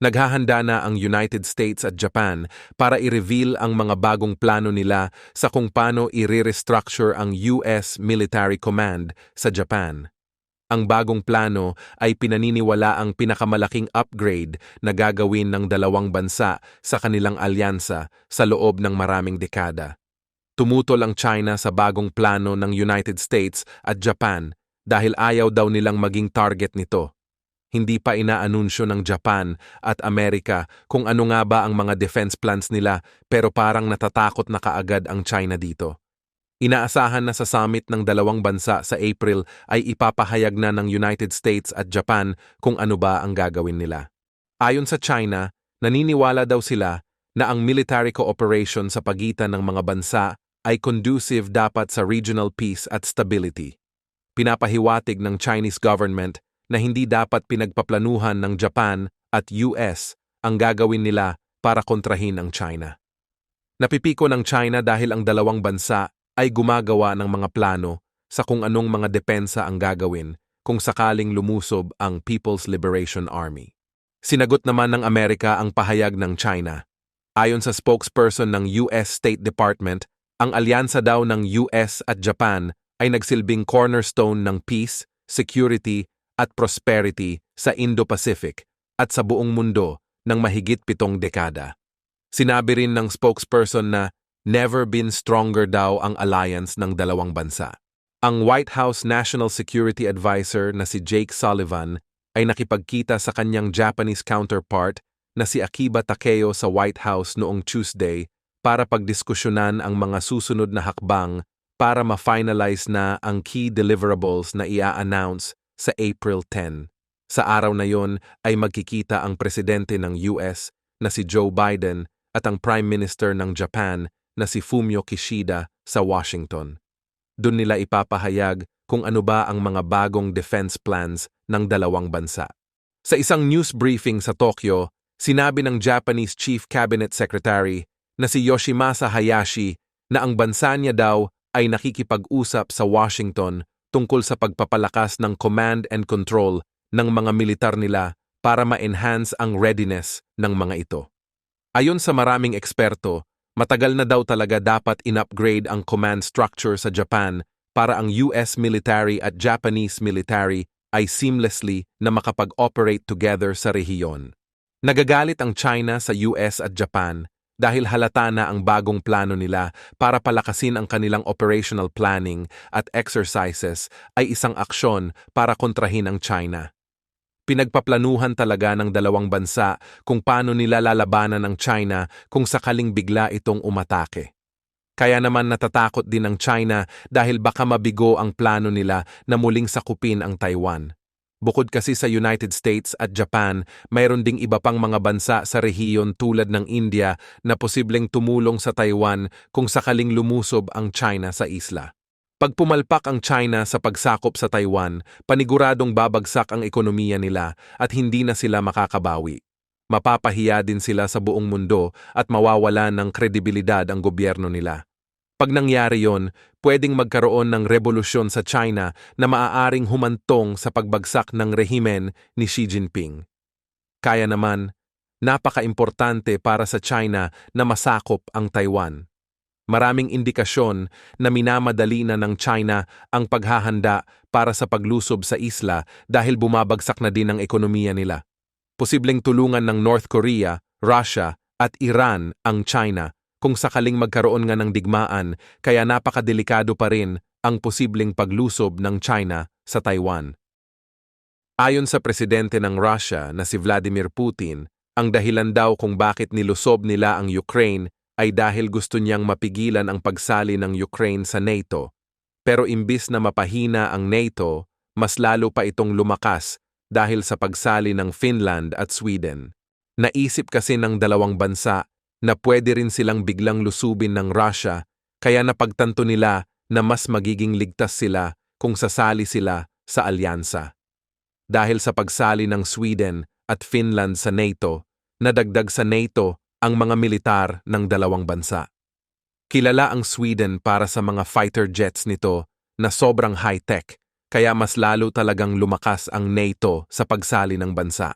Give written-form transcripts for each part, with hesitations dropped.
Naghahanda na ang United States at Japan para i-reveal ang mga bagong plano nila sa kung paano i-restructure ang US Military Command sa Japan. Ang bagong plano ay pinaniniwala ang pinakamalaking upgrade na gagawin ng dalawang bansa sa kanilang alyansa sa loob ng maraming dekada. Tumutol ang China sa bagong plano ng United States at Japan dahil ayaw daw nilang maging target nito. Hindi pa inaanunsyo ng Japan at Amerika kung ano nga ba ang mga defense plans nila pero parang natatakot na kaagad ang China dito. Inaasahan na sa summit ng dalawang bansa sa April ay ipapahayag na ng United States at Japan kung ano ba ang gagawin nila. Ayon sa China, naniniwala daw sila na ang military cooperation sa pagitan ng mga bansa ay conducive dapat sa regional peace at stability. Pinapahiwatig ng Chinese government na hindi dapat pinagpaplanuhan ng Japan at US ang gagawin nila para kontrahin ang China. Napipiko ng China dahil ang dalawang bansa ay gumagawa ng mga plano sa kung anong mga depensa ang gagawin kung sakaling lumusob ang People's Liberation Army. Sinagot naman ng Amerika ang pahayag ng China. Ayon sa spokesperson ng US State Department, ang alyansa daw ng US at Japan ay nagsilbing cornerstone ng peace, security, at prosperity sa Indo-Pacific at sa buong mundo ng mahigit 7 dekada. Sinabi rin ng spokesperson na never been stronger daw ang alliance ng dalawang bansa. Ang White House National Security Advisor na si Jake Sullivan ay nakipagkita sa kanyang Japanese counterpart na si Akiba Takeo sa White House noong Tuesday para pagdiskusyonan ang mga susunod na hakbang para ma-finalize na ang key deliverables na ia-announce sa April 10. Sa araw na yon ay magkikita ang presidente ng US na si Joe Biden at ang Prime Minister ng Japan na si Fumio Kishida sa Washington. Doon nila ipapahayag kung ano ba ang mga bagong defense plans ng dalawang bansa. Sa isang news briefing sa Tokyo, sinabi ng Japanese Chief Cabinet Secretary na si Yoshimasa Hayashi na ang bansa niya daw ay nakikipag-usap sa Washington tungkol sa pagpapalakas ng command and control ng mga militar nila para ma-enhance ang readiness ng mga ito. Ayon sa maraming eksperto, matagal na daw talaga dapat in-upgrade ang command structure sa Japan para ang US military at Japanese military ay seamlessly na makapag-operate together sa rehiyon. Nagagalit ang China sa US at Japan dahil halata na ang bagong plano nila para palakasin ang kanilang operational planning at exercises ay isang aksyon para kontrahin ang China. Pinagpaplanuhan talaga ng dalawang bansa kung paano nila lalabanan ang China kung sakaling bigla itong umatake. Kaya naman natatakot din ang China dahil baka mabigo ang plano nila na muling sakupin ang Taiwan. Bukod kasi sa United States at Japan, mayroon ding iba pang mga bansa sa rehiyon tulad ng India na posibleng tumulong sa Taiwan kung sakaling lumusob ang China sa isla. Pag pumalpak ang China sa pagsakop sa Taiwan, paniguradong babagsak ang ekonomiya nila at hindi na sila makakabawi. Mapapahiya din sila sa buong mundo at mawawala ng kredibilidad ang gobyerno nila. Pag nangyari yon, pwedeng magkaroon ng revolusyon sa China na maaaring humantong sa pagbagsak ng rehimen ni Xi Jinping. Kaya naman, napaka-importante para sa China na masakop ang Taiwan. Maraming indikasyon na minamadali na ng China ang paghahanda para sa paglusob sa isla dahil bumabagsak na din ang ekonomiya nila. Posibleng tulungan ng North Korea, Russia at Iran ang China kung sakaling magkaroon nga ng digmaan, kaya napakadelikado pa rin ang posibleng paglusob ng China sa Taiwan. Ayon sa presidente ng Russia na si Vladimir Putin, ang dahilan daw kung bakit nilusob nila ang Ukraine ay dahil gusto niyang mapigilan ang pagsali ng Ukraine sa NATO. Pero imbis na mapahina ang NATO, mas lalo pa itong lumakas dahil sa pagsali ng Finland at Sweden. Naisip kasi ng dalawang bansa na pwede rin silang biglang lusubin ng Russia, kaya napagtanto nila na mas magiging ligtas sila kung sasali sila sa alyansa. Dahil sa pagsali ng Sweden at Finland sa NATO, nadagdag sa NATO ang mga militar ng dalawang bansa. Kilala ang Sweden para sa mga fighter jets nito na sobrang high-tech, kaya mas lalo talagang lumakas ang NATO sa pagsali ng bansa.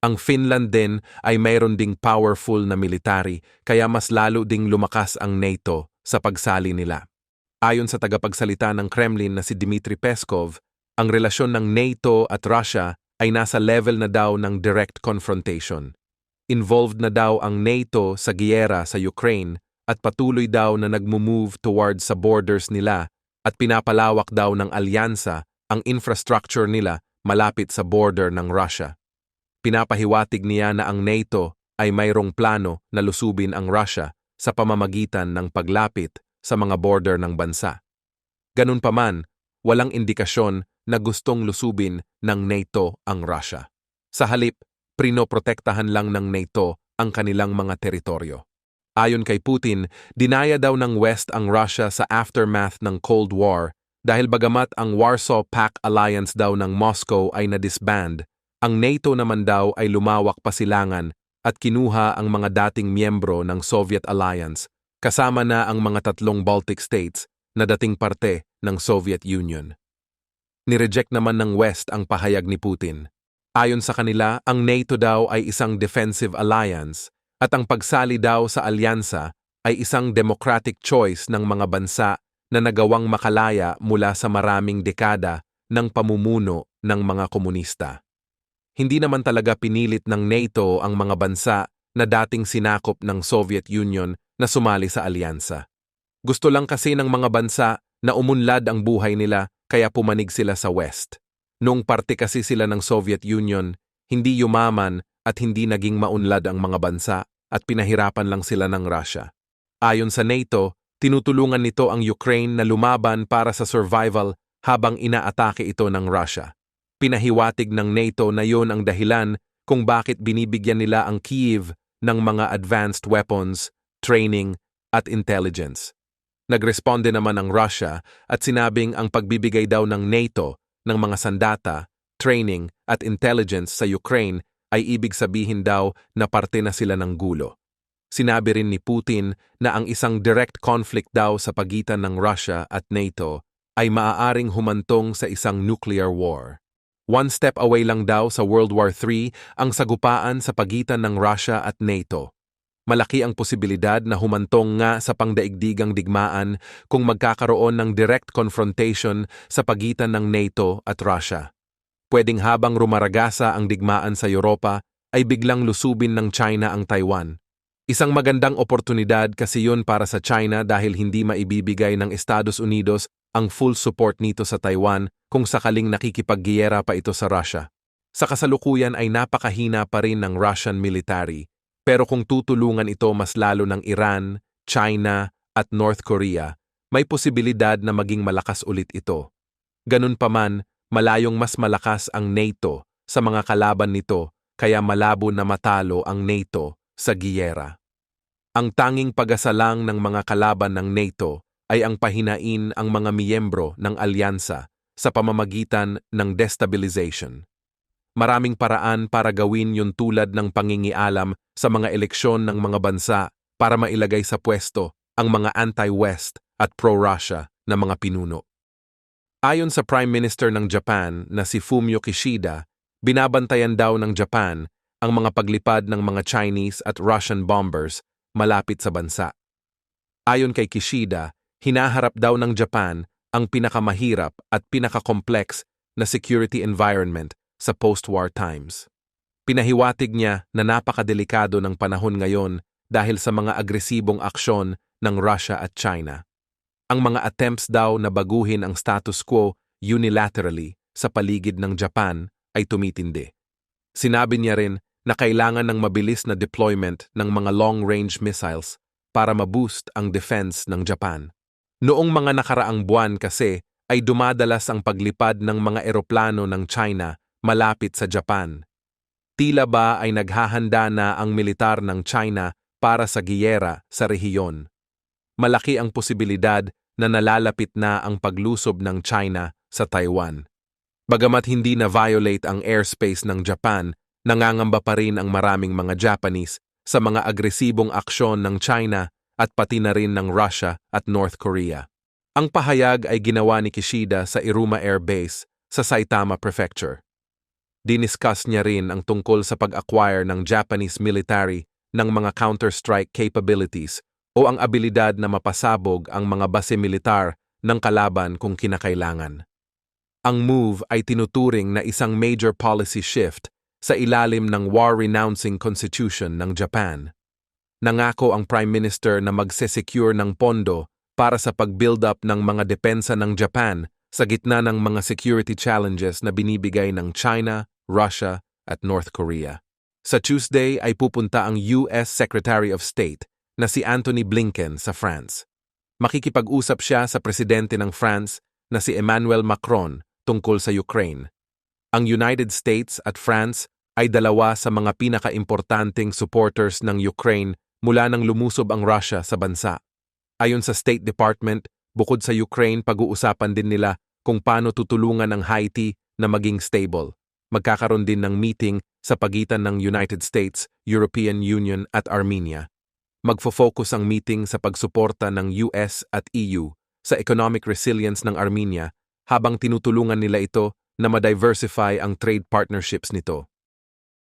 Ang Finland din ay mayroon ding powerful na military kaya mas lalo ding lumakas ang NATO sa pagsali nila. Ayon sa tagapagsalita ng Kremlin na si Dmitry Peskov, ang relasyon ng NATO at Russia ay nasa level na daw ng direct confrontation. Involved na daw ang NATO sa giyera sa Ukraine at patuloy daw na nagmo-move towards sa borders nila at pinapalawak daw ng alyansa ang infrastructure nila malapit sa border ng Russia. Pinapahiwatig niya na ang NATO ay mayroong plano na lusubin ang Russia sa pamamagitan ng paglapit sa mga border ng bansa. Ganun pa man, walang indikasyon na gustong lusubin ng NATO ang Russia. Sa halip, prinoprotektahan lang ng NATO ang kanilang mga teritoryo. Ayon kay Putin, dinaya daw ng West ang Russia sa aftermath ng Cold War dahil bagamat ang Warsaw Pact Alliance daw ng Moscow ay na-disband, ang NATO naman daw ay lumawak pa silangan at kinuha ang mga dating miyembro ng Soviet Alliance, kasama na ang mga 3 Baltic states na dating parte ng Soviet Union. Nireject naman ng West ang pahayag ni Putin. Ayon sa kanila, ang NATO daw ay isang defensive alliance at ang pagsali daw sa alyansa ay isang democratic choice ng mga bansa na nagawang makalaya mula sa maraming dekada ng pamumuno ng mga komunista. Hindi naman talaga pinilit ng NATO ang mga bansa na dating sinakop ng Soviet Union na sumali sa alyansa. Gusto lang kasi ng mga bansa na umunlad ang buhay nila kaya pumanig sila sa West. Noong parte kasi sila ng Soviet Union, hindi yumaman at hindi naging maunlad ang mga bansa at pinahirapan lang sila ng Russia. Ayon sa NATO, tinutulungan nito ang Ukraine na lumaban para sa survival habang inaatake ito ng Russia. Pinahiwatig ng NATO na yon ang dahilan kung bakit binibigyan nila ang Kyiv ng mga advanced weapons, training, at intelligence. Nagresponde naman ang Russia at sinabing ang pagbibigay daw ng NATO ng mga sandata, training, at intelligence sa Ukraine ay ibig sabihin daw na parte na sila ng gulo. Sinabi rin ni Putin na ang isang direct conflict daw sa pagitan ng Russia at NATO ay maaaring humantong sa isang nuclear war. One step away lang daw sa World War III ang sagupaan sa pagitan ng Russia at NATO. Malaki ang posibilidad na humantong nga sa pangdaigdigang digmaan kung magkakaroon ng direct confrontation sa pagitan ng NATO at Russia. Pwedeng habang rumaragasa ang digmaan sa Europa ay biglang lusubin ng China ang Taiwan. Isang magandang oportunidad kasi yun para sa China dahil hindi maibibigay ng Estados Unidos ang full support nito sa Taiwan kung sakaling nakikipaggiyera pa ito sa Russia. Sa kasalukuyan ay napakahina pa rin ng Russian military, pero kung tutulungan ito mas lalo ng Iran, China at North Korea, may posibilidad na maging malakas ulit ito. Ganun pa man, malayong mas malakas ang NATO sa mga kalaban nito kaya malabo na matalo ang NATO sa giyera. Ang tanging pag-asa lang ng mga kalaban ng NATO ay ang pahinain ang mga miyembro ng alyansa sa pamamagitan ng destabilization. Maraming paraan para gawin yun tulad ng pangingialam sa mga eleksyon ng mga bansa para mailagay sa pwesto ang mga anti-West at pro-Russia na mga pinuno. Ayon sa Prime Minister ng Japan na si Fumio Kishida, binabantayan daw ng Japan ang mga paglipad ng mga Chinese at Russian bombers malapit sa bansa. Ayon kay Kishida, hinaharap daw ng Japan ang pinakamahirap at pinakakompleks na security environment sa post-war times. Pinahiwatig niya na napakadelikado ng panahon ngayon dahil sa mga agresibong aksyon ng Russia at China. Ang mga attempts daw na baguhin ang status quo unilaterally sa paligid ng Japan ay tumitindi. Sinabi niya rin na kailangan ng mabilis na deployment ng mga long-range missiles para ma-boost ang defense ng Japan. Noong mga nakaraang buwan kasi ay dumadalas ang paglipad ng mga eroplano ng China malapit sa Japan. Tila ba ay naghahanda na ang militar ng China para sa giyera sa rehiyon. Malaki ang posibilidad na nalalapit na ang paglusob ng China sa Taiwan. Bagamat hindi na-violate ang airspace ng Japan, nangangamba pa rin ang maraming mga Japanese sa mga agresibong aksyon ng China at pati na rin ng Russia at North Korea. Ang pahayag ay ginawa ni Kishida sa Iruma Air Base sa Saitama Prefecture. Diniscuss niya rin ang tungkol sa pag-acquire ng Japanese military ng mga counter-strike capabilities o ang abilidad na mapasabog ang mga base militar ng kalaban kung kinakailangan. Ang move ay tinuturing na isang major policy shift sa ilalim ng war-renouncing constitution ng Japan. Nangako ang Prime Minister na magse-secure ng pondo para sa pag-build up ng mga depensa ng Japan sa gitna ng mga security challenges na binibigay ng China, Russia at North Korea. Sa Tuesday ay pupunta ang US Secretary of State na si Antony Blinken sa France. Makikipag-usap siya sa presidente ng France na si Emmanuel Macron tungkol sa Ukraine. Ang United States at France ay dalawa sa mga pinakaimportanteng supporters ng Ukraine mula nang lumusob ang Russia sa bansa. Ayon sa State Department, bukod sa Ukraine, pag-uusapan din nila kung paano tutulungan ang Haiti na maging stable. Magkakaroon din ng meeting sa pagitan ng United States, European Union at Armenia. Magfo-focus ang meeting sa pagsuporta ng US at EU sa economic resilience ng Armenia habang tinutulungan nila ito na ma-diversify ang trade partnerships nito.